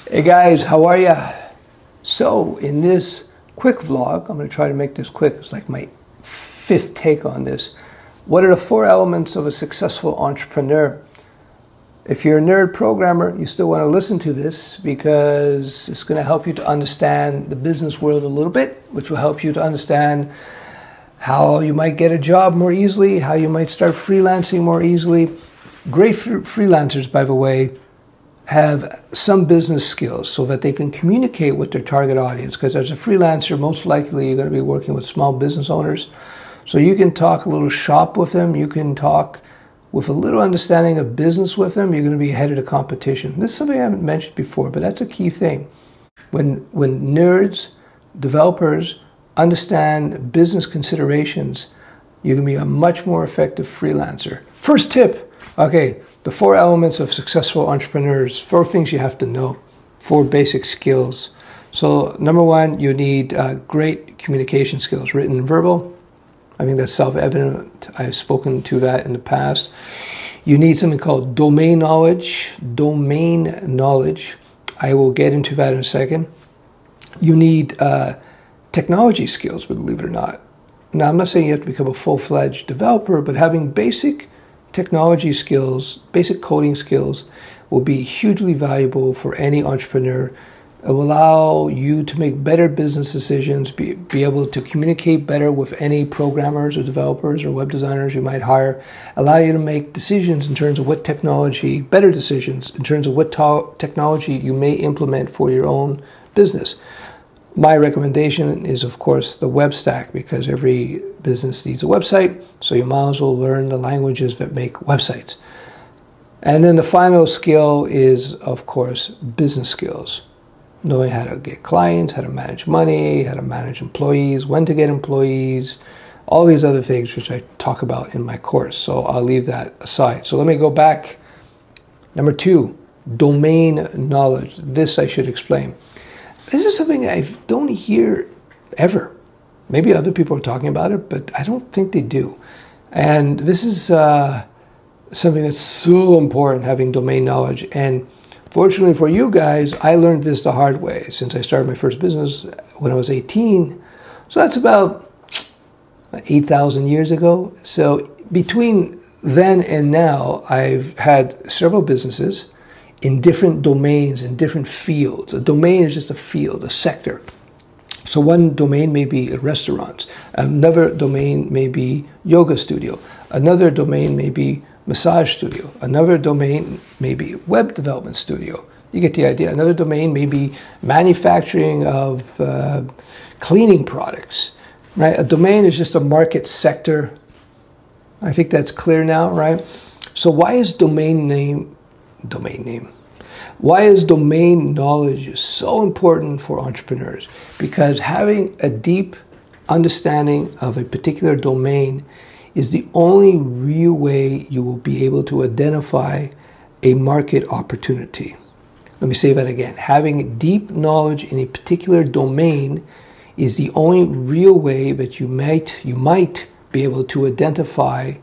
Hey guys, how are ya? So in this quick vlog, I'm going to try to make this quick. It's like my fifth take on this. What are the four elements of a successful entrepreneur? If you're a nerd programmer, you still want to listen to this because it's going to help you to understand the business world a little bit, which will help you to understand how you might get a job more easily, how you might start freelancing more easily. Great freelancers, by the way, have some business skills so that they can communicate with their target audience. Because as a freelancer, most likely you're going to be working with small business owners. So you can talk a little shop with them. You can talk with a little understanding of business with them. You're going to be ahead of the competition. This is something I haven't mentioned before, but that's a key thing. When nerds, developers understand business considerations, you can be a much more effective freelancer. First tip, okay, the four elements of successful entrepreneurs, four things you have to know, four basic skills. So number one, you need great communication skills, written and verbal. I think that's self-evident. I've spoken to that in the past. You need something called domain knowledge. Domain knowledge. I will get into that in a second. You need technology skills, believe it or not. Now, I'm not saying you have to become a full-fledged developer, but having basic technology skills, basic coding skills will be hugely valuable for any entrepreneur. It will allow you to make better business decisions, be able to communicate better with any programmers or developers or web designers you might hire, allow you to make decisions in terms of what technology, better decisions in terms of what technology you may implement for your own business. My recommendation is, of course, the web stack, because every business needs a website, so you might as well learn the languages that make websites. And then the final skill is, of course, business skills. Knowing how to get clients, how to manage money, how to manage employees, when to get employees, all these other things which I talk about in my course. So I'll leave that aside. So let me go back. Number two, domain knowledge. This I should explain. This is something I don't hear ever. Maybe other people are talking about it, but I don't think they do. And this is something that's so important, having domain knowledge. And fortunately for you guys, I learned this the hard way since I started my first business when I was 18. So that's about 8,000 years ago. So between then and now, I've had several businesses in different domains, in different fields. A domain is just a field, a sector. So one domain may be restaurants. Another domain may be yoga studio. Another domain may be massage studio. Another domain may be web development studio. You get the idea. Another domain may be manufacturing of cleaning products. Right? A domain is just a market sector. I think that's clear now, right? So why is domain name? Why is domain knowledge so important for entrepreneurs? Because having a deep understanding of a particular domain is the only real way you will be able to identify a market opportunity. Let me say that again. Having deep knowledge in a particular domain is the only real way that you might be able to identify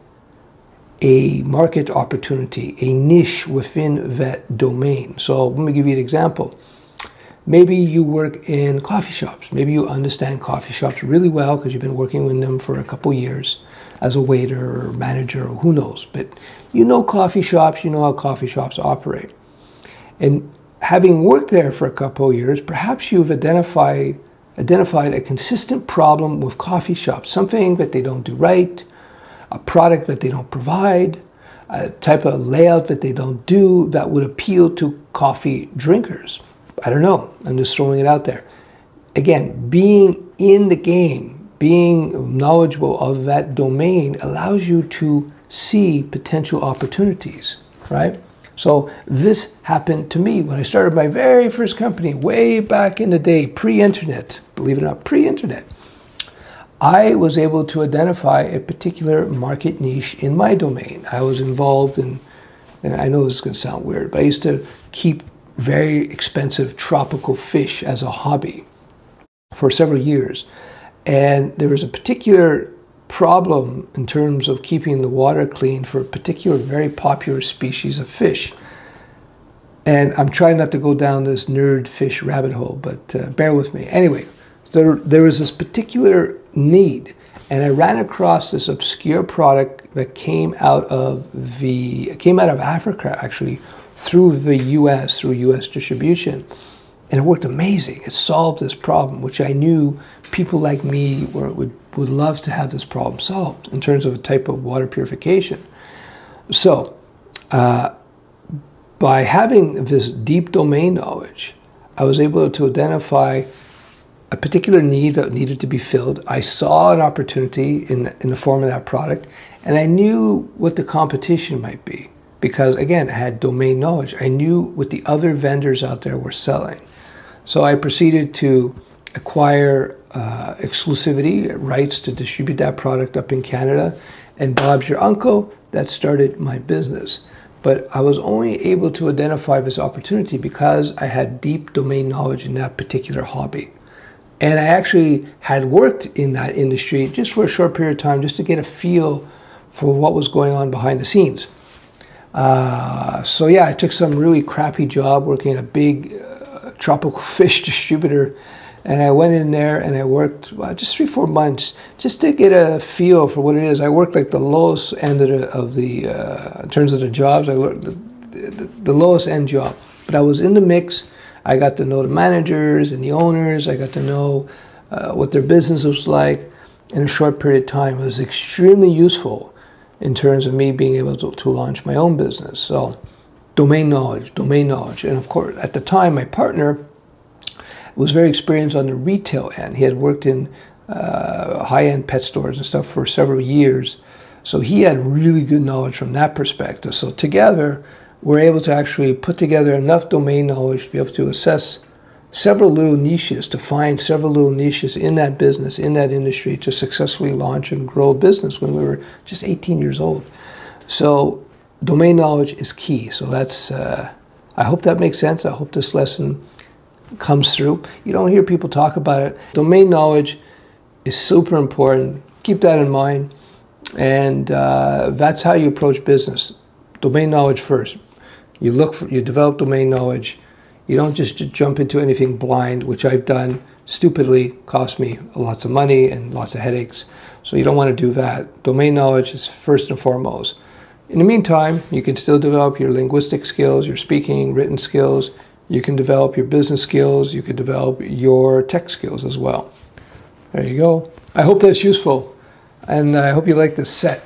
a market opportunity, a niche within that domain. So let me give you an example. Maybe you work in coffee shops. Maybe you understand coffee shops really well because you've been working with them for a couple years as a waiter or manager or who knows. But you know coffee shops, you know how coffee shops operate. And having worked there for a couple of years, perhaps you've identified a consistent problem with coffee shops, something that they don't do right, a product that they don't provide, a type of layout that they don't do that would appeal to coffee drinkers. I don't know. I'm just throwing it out there. Again, being in the game, being knowledgeable of that domain allows you to see potential opportunities, right? So this happened to me when I started my very first company way back in the day, pre-internet, believe it or not, pre-internet. I was able to identify a particular market niche in my domain. I was involved in, and I know this is going to sound weird, but I used to keep very expensive tropical fish as a hobby for several years. And there was a particular problem in terms of keeping the water clean for a particular very popular species of fish. And I'm trying not to go down this nerd fish rabbit hole, but bear with me. Anyway, so there was this particular need, and I ran across this obscure product that came out of Africa, actually, through the U.S., through U.S. distribution. And it worked amazing. It solved this problem, which I knew people like me would love to have this problem solved in terms of a type of water purification. So, by having this deep domain knowledge, I was able to identify a particular need that needed to be filled. I saw an opportunity in the form of that product, and I knew what the competition might be because, again, I had domain knowledge. I knew what the other vendors out there were selling. So I proceeded to acquire exclusivity rights to distribute that product up in Canada, and Bob's your uncle, that started my business. But I was only able to identify this opportunity because I had deep domain knowledge in that particular hobby. And I actually had worked in that industry just for a short period of time, just to get a feel for what was going on behind the scenes. So yeah, I took some really crappy job working at a big tropical fish distributor, and I went in there and I worked just 3-4 months just to get a feel for what it is. I worked like the lowest end of the in terms of the jobs. I worked the lowest end job, but I was in the mix. I got to know the managers and the owners. I got to know what their business was like in a short period of time. It was extremely useful in terms of me being able to launch my own business. So domain knowledge. And of course, at the time, my partner was very experienced on the retail end. He had worked in high-end pet stores and stuff for several years. So he had really good knowledge from that perspective. So together, we're able to actually put together enough domain knowledge to be able to assess several little niches, to find several little niches in that business, in that industry, to successfully launch and grow a business when we were just 18 years old. So domain knowledge is key. So that's, I hope that makes sense. I hope this lesson comes through. You don't hear people talk about it. Domain knowledge is super important. Keep that in mind. And that's how you approach business. Domain knowledge first. You develop domain knowledge. You don't just jump into anything blind, which I've done stupidly, cost me lots of money and lots of headaches. So you don't want to do that. Domain knowledge is first and foremost. In the meantime, you can still develop your linguistic skills, your speaking, written skills. You can develop your business skills. You can develop your tech skills as well. There you go. I hope that's useful. And I hope you like this set.